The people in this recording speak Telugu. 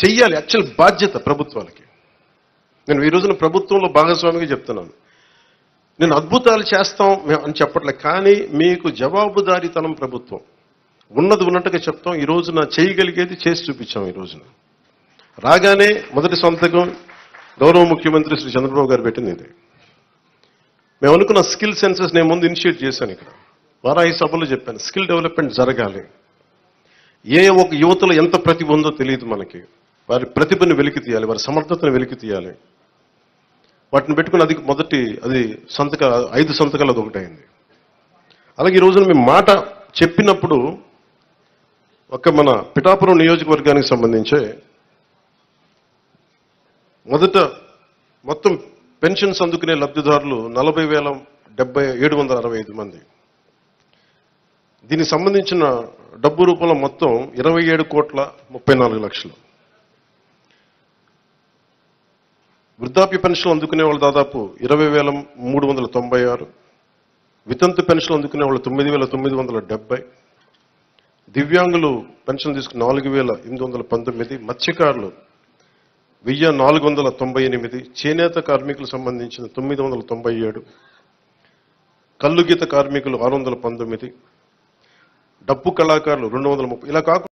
చెయ్యాలి. యాక్చువల్ బాధ్యత ప్రభుత్వాలకి. నేను ఈ రోజున ప్రభుత్వంలో భాగస్వామిగా చెప్తున్నాను. నేను అద్భుతాలు చేస్తాం అని చెప్పట్లేదు, కానీ మీకు జవాబుదారీతనం ప్రభుత్వం. ఉన్నది ఉన్నట్టుగా చెప్తాం. ఈ రోజున చేయగలిగేది చేసి చూపించాం. ఈ రోజున రాగానే మొదటి సంతకం గౌరవ ముఖ్యమంత్రి శ్రీ చంద్రబాబు గారు పెట్టింది ఇది. మేము అనుకున్న స్కిల్ సెన్సెస్ నేను ముందు ఇనిషియేట్ చేశాను. ఇక్కడ వారాహి సభలో చెప్పాను, స్కిల్ డెవలప్మెంట్ జరగాలి. ఒక యువతలో ఎంత ప్రతిభ ఉందో తెలియదు మనకి. వారి ప్రతిభను వెలికి తీయాలి, వారి సమర్థతను వెలికి తీయాలి. వాటిని పెట్టుకుని అది 5 సంతకాలు అది ఒకటైంది. అలాగే ఈ రోజున మేము మాట చెప్పినప్పుడు మన పిఠాపురం నియోజకవర్గానికి సంబంధించే మొత్తం పెన్షన్స్ అందుకునే లబ్ధిదారులు 40,765 మంది. దీనికి సంబంధించిన డబ్బు రూపంలో మొత్తం 27,34,00,000. వృద్ధాప్య పెన్షన్ అందుకునే వాళ్ళు దాదాపు 20,396. వితంతు పెన్షన్ అందుకునే వాళ్ళు 9,970. దివ్యాంగులు పెన్షన్ తీసుకుని 4,819. మత్స్యకారులు 1,498. చేనేత కార్మికులకు సంబంధించిన 997. కల్లుగీత కార్మికులు 619. డప్పు కళాకారులు 230. ఇలా కాకుండా